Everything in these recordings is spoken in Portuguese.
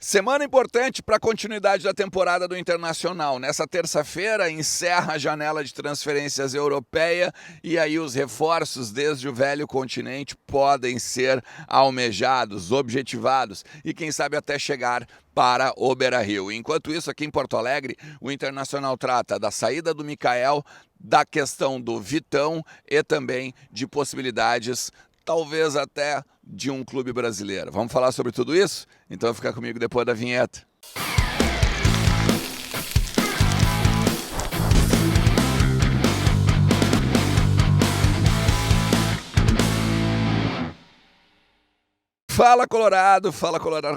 Semana importante para a continuidade da temporada do Internacional. Nessa terça-feira encerra a janela de transferências europeia e aí os reforços desde o velho continente podem ser almejados, objetivados e quem sabe até chegar para o Beira-Rio. Enquanto isso, aqui em Porto Alegre, o Internacional trata da saída do Mikael, da questão do Vitão e também de possibilidades talvez até de um clube brasileiro. Vamos falar sobre tudo isso? Então fica comigo depois da vinheta. Fala Colorado,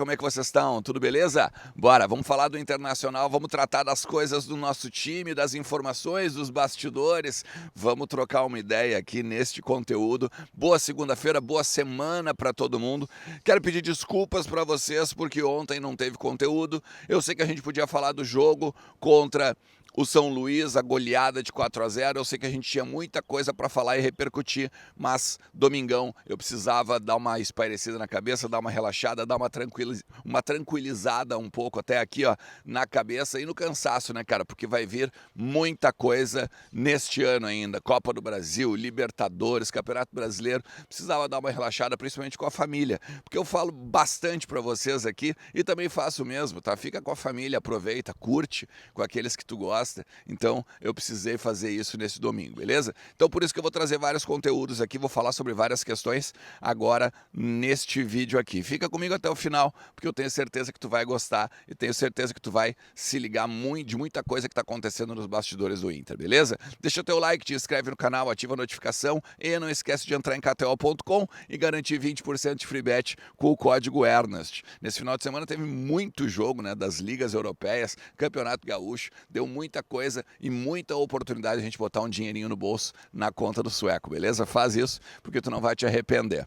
como é que vocês estão? Tudo beleza? Bora, vamos falar do Internacional, vamos tratar das coisas do nosso time, das informações, dos bastidores, vamos trocar uma ideia aqui neste conteúdo. Boa segunda-feira, boa semana para todo mundo. Quero pedir desculpas para vocês porque ontem não teve conteúdo. Eu sei que a gente podia falar do jogo contra o São Luís, a goleada de 4-0, eu sei que a gente tinha muita coisa para falar e repercutir, mas domingão eu precisava dar uma espairecida na cabeça, dar uma relaxada, dar uma tranquilizada um pouco até aqui, ó, na cabeça e no cansaço, né, cara? Porque vai vir muita coisa neste ano ainda. Copa do Brasil, Libertadores, Campeonato Brasileiro. Precisava dar uma relaxada, principalmente com a família, porque eu falo bastante para vocês aqui e também faço mesmo, tá? Fica com a família, aproveita, curte com aqueles que tu gosta. Então eu precisei fazer isso nesse domingo, beleza? Então por isso que eu vou trazer vários conteúdos aqui, vou falar sobre várias questões agora neste vídeo aqui. Fica comigo até o final, porque eu tenho certeza que tu vai gostar e tenho certeza que tu vai se ligar de muita coisa que está acontecendo nos bastidores do Inter, beleza? Deixa o teu like, te inscreve no canal, ativa a notificação e não esquece de entrar em kto.com e garantir 20% de free bet com o código Ernest. Nesse final de semana teve muito jogo, né, das ligas europeias, Campeonato Gaúcho, deu muita coisa e muita oportunidade de a gente botar um dinheirinho no bolso na conta do sueco, beleza? Faz isso porque tu não vai te arrepender.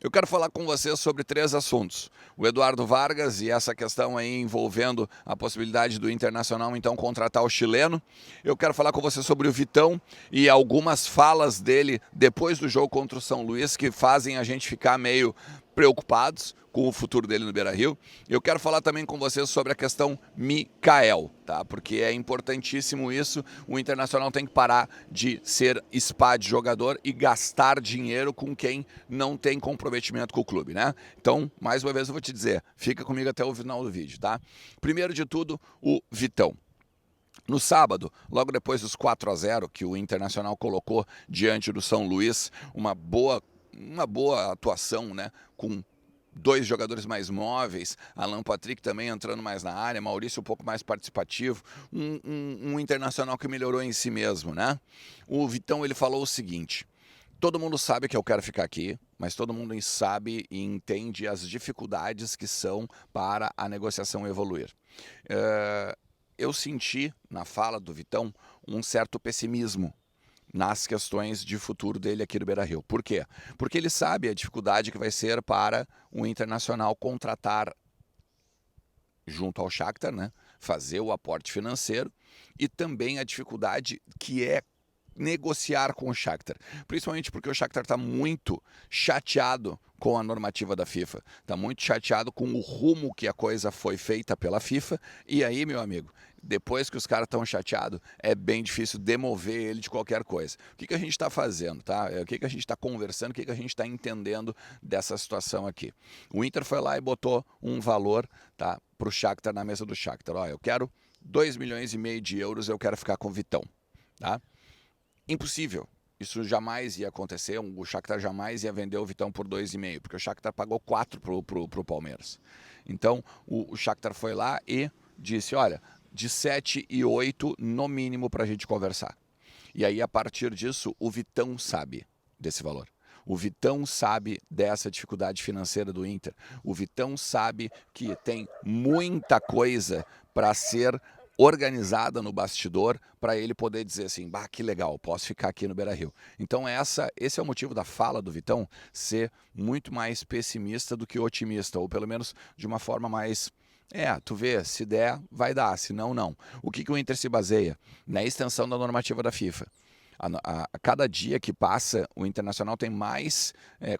Eu quero falar com vocês sobre 3 assuntos. O Eduardo Vargas e essa questão aí envolvendo a possibilidade do Internacional então contratar o chileno. Eu quero falar com vocês sobre o Vitão e algumas falas dele depois do jogo contra o São Luís que fazem a gente ficar meio preocupados com o futuro dele no Beira-Rio. Eu quero falar também com vocês sobre a questão Mikael, tá? Porque é importantíssimo isso. O Internacional tem que parar de ser spa de jogador e gastar dinheiro com quem não tem comprometimento com o clube, né? Então, mais uma vez eu vou te dizer, fica comigo até o final do vídeo, tá? Primeiro de tudo, o Vitão. No sábado, logo depois dos 4-0 que o Internacional colocou diante do São Luís, uma boa atuação, né? Com 2 jogadores mais móveis, Alan Patrick também entrando mais na área, Maurício um pouco mais participativo, um Internacional que melhorou em si mesmo, né? O Vitão, ele falou o seguinte: todo mundo sabe que eu quero ficar aqui, mas todo mundo sabe e entende as dificuldades que são para a negociação evoluir. Eu senti na fala do Vitão um certo pessimismo nas questões de futuro dele aqui do Beira-Rio. Por quê? Porque ele sabe a dificuldade que vai ser para o Internacional contratar junto ao Shakhtar, né? Fazer o aporte financeiro e também a dificuldade que é negociar com o Shakhtar, principalmente porque o Shakhtar está muito chateado com a normativa da FIFA, está muito chateado com o rumo que a coisa foi feita pela FIFA, e aí, meu amigo, depois que os caras estão chateados, é bem difícil demover ele de qualquer coisa. O que a gente está fazendo, tá? O que a gente está conversando, o que a gente está entendendo dessa situação aqui? O Inter foi lá e botou um valor, tá, para o Shakhtar na mesa do Shakhtar. Ó, eu quero 2,5 milhões de euros, eu quero ficar com o Vitão, tá? Impossível. Isso jamais ia acontecer, o Shakhtar jamais ia vender o Vitão por 2,5, porque o Shakhtar pagou 4 pro Palmeiras. Então, o Shakhtar foi lá e disse, olha, de 7 e 8 no mínimo para a gente conversar. E aí, a partir disso, o Vitão sabe desse valor. O Vitão sabe dessa dificuldade financeira do Inter. O Vitão sabe que tem muita coisa para ser organizada no bastidor para ele poder dizer assim, bah, que legal, posso ficar aqui no Beira-Rio. Então esse é o motivo da fala do Vitão ser muito mais pessimista do que otimista, ou pelo menos de uma forma mais... tu vê, se der, vai dar, se não, não. O que o Inter se baseia? Na extensão da normativa da FIFA. A cada dia que passa, o Internacional tem mais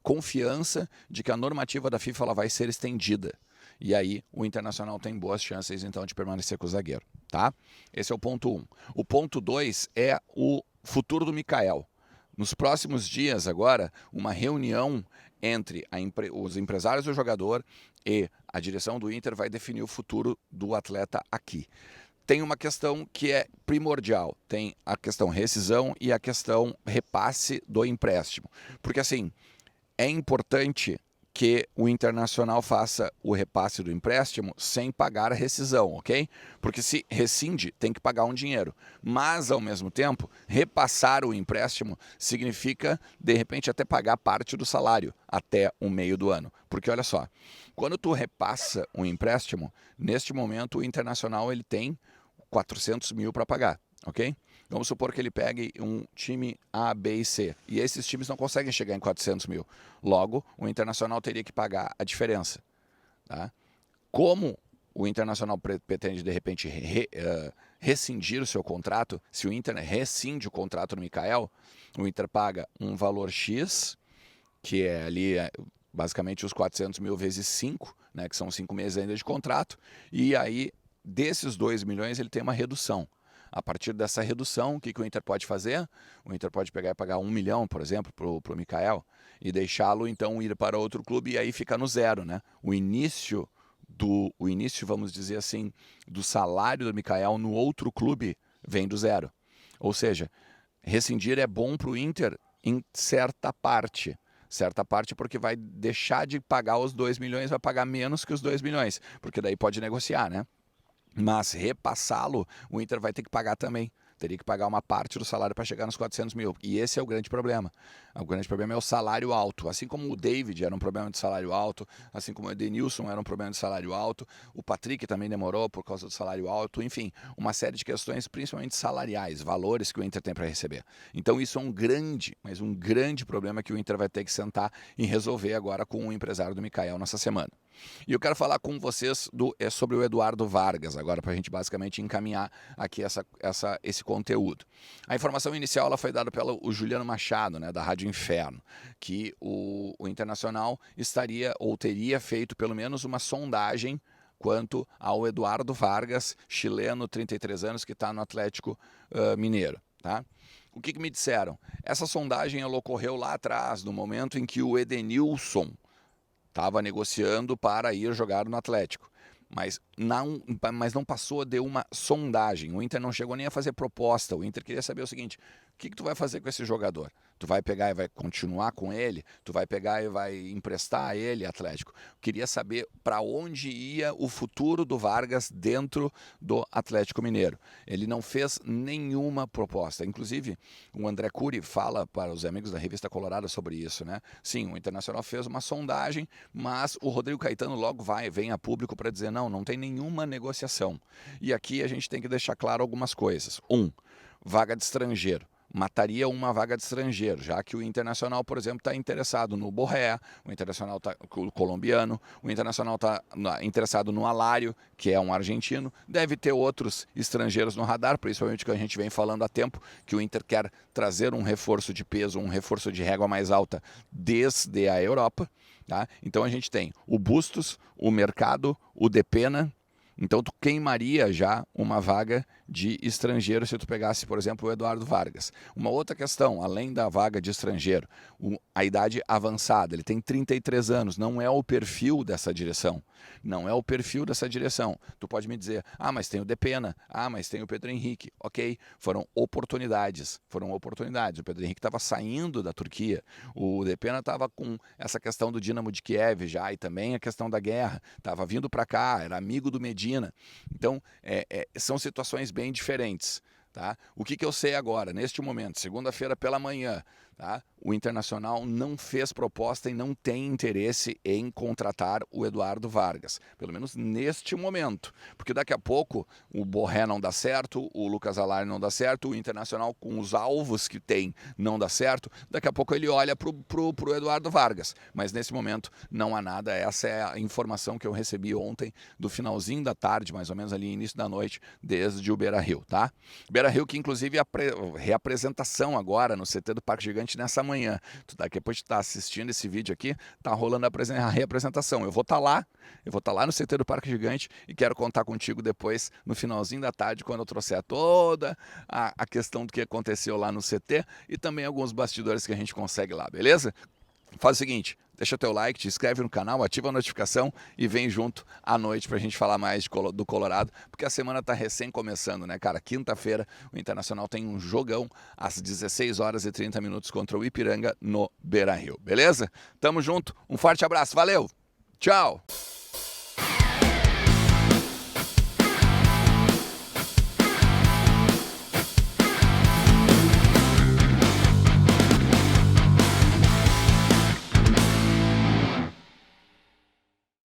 confiança de que a normativa da FIFA ela vai ser estendida. E aí o Internacional tem boas chances então de permanecer com o zagueiro, tá? Esse é o ponto 1. O ponto 2 é o futuro do Mikael. Nos próximos dias agora, uma reunião entre os empresários do jogador e a direção do Inter vai definir o futuro do atleta aqui. Tem uma questão que é primordial, tem a questão rescisão e a questão repasse do empréstimo. Porque assim, é importante que o Internacional faça o repasse do empréstimo sem pagar a rescisão, ok? Porque se rescinde, tem que pagar um dinheiro. Mas, ao mesmo tempo, repassar o empréstimo significa, de repente, até pagar parte do salário até o meio do ano. Porque, olha só, quando tu repassa um empréstimo, neste momento o Internacional ele tem 400 mil para pagar, ok? Vamos supor que ele pegue um time A, B e C. E esses times não conseguem chegar em 400 mil. Logo, o Internacional teria que pagar a diferença. Tá? Como o Internacional pretende, de repente, rescindir o seu contrato, se o Inter rescinde o contrato do Mikael, o Inter paga um valor X, que é ali basicamente os 400 mil vezes 5, né, que são 5 meses ainda de contrato, e aí desses 2 milhões ele tem uma redução. A partir dessa redução, o que o Inter pode fazer? O Inter pode pegar e pagar 1 milhão, por exemplo, para o Mikael e deixá-lo então ir para outro clube e aí fica no zero, né? O início, vamos dizer assim, do salário do Mikael no outro clube vem do zero. Ou seja, rescindir é bom para o Inter em certa parte. Certa parte porque vai deixar de pagar os 2 milhões, vai pagar menos que os 2 milhões, porque daí pode negociar, né? Mas repassá-lo, o Inter vai ter que pagar também. Teria que pagar uma parte do salário para chegar nos 400 mil. E esse é o grande problema. O grande problema é o salário alto. Assim como o David era um problema de salário alto, assim como o Edenilson era um problema de salário alto, o Patrick também demorou por causa do salário alto. Enfim, uma série de questões, principalmente salariais, valores que o Inter tem para receber. Então isso é um grande, mas um grande problema que o Inter vai ter que sentar e resolver agora com o empresário do Mikael nessa semana. E eu quero falar com vocês sobre o Eduardo Vargas, agora, para a gente basicamente encaminhar aqui esse conteúdo. A informação inicial ela foi dada pelo Juliano Machado, né, da Rádio Inferno, que o Internacional estaria ou teria feito pelo menos uma sondagem quanto ao Eduardo Vargas, chileno, 33 anos, que está no Atlético Mineiro. Tá? O que me disseram? Essa sondagem ela ocorreu lá atrás, no momento em que o Edenilson estava negociando para ir jogar no Atlético. Mas não passou de uma sondagem. O Inter não chegou nem a fazer proposta. O Inter queria saber o seguinte: o que tu vai fazer com esse jogador? Tu vai pegar e vai continuar com ele? Tu vai pegar e vai emprestar a ele, Atlético? Queria saber para onde ia o futuro do Vargas dentro do Atlético Mineiro. Ele não fez nenhuma proposta. Inclusive, o André Cury fala para os amigos da Revista Colorada sobre isso, né? Sim, o Internacional fez uma sondagem, mas o Rodrigo Caetano logo vem a público para dizer não tem nenhuma negociação. E aqui a gente tem que deixar claro algumas coisas. Vaga de estrangeiro. Mataria uma vaga de estrangeiro, já que o Internacional, por exemplo, está interessado no Borré, o Internacional está colombiano, o Internacional está interessado no Alário, que é um argentino, deve ter outros estrangeiros no radar, principalmente que a gente vem falando há tempo, que o Inter quer trazer um reforço de peso, um reforço de régua mais alta desde a Europa. Tá? Então a gente tem o Bustos, o Mercado, o Depena. Então tu queimaria já uma vaga de estrangeiro se tu pegasse, por exemplo, o Eduardo Vargas. Uma outra questão, além da vaga de estrangeiro, a idade avançada. Ele tem 33 anos, não é o perfil dessa direção. Não é o perfil dessa direção. Tu pode me dizer, mas tem o Depena, mas tem o Pedro Henrique. Ok, foram oportunidades. O Pedro Henrique estava saindo da Turquia. O Depena estava com essa questão do Dinamo de Kiev já e também a questão da guerra. Estava vindo para cá, era amigo do Medina. Então, são situações bem diferentes. Tá? O que eu sei agora, neste momento, segunda-feira pela manhã, tá? O Internacional não fez proposta e não tem interesse em contratar o Eduardo Vargas, pelo menos neste momento, porque daqui a pouco o Borré não dá certo, o Lucas Alário não dá certo, o Internacional com os alvos que tem não dá certo, daqui a pouco ele olha pro Eduardo Vargas, mas nesse momento não há nada. Essa é a informação que eu recebi ontem, do finalzinho da tarde, mais ou menos ali início da noite, desde o Beira-Rio, tá? Beira-Rio que inclusive reapresentação agora no CT do Parque Gigante Gigante nessa manhã. Tu daqui depois de estar assistindo esse vídeo aqui, tá rolando a reapresentação. Eu vou estar lá no CT do Parque Gigante e quero contar contigo depois, no finalzinho da tarde, quando eu trouxer toda a questão do que aconteceu lá no CT e também alguns bastidores que a gente consegue lá, beleza? Faz o seguinte, deixa teu like, te inscreve no canal, ativa a notificação e vem junto à noite pra gente falar mais do Colorado, porque a semana tá recém começando, né, cara? Quinta-feira o Internacional tem um jogão às 16 horas e 30 minutos contra o Ipiranga no Beira-Rio, beleza? Tamo junto, um forte abraço, valeu, tchau!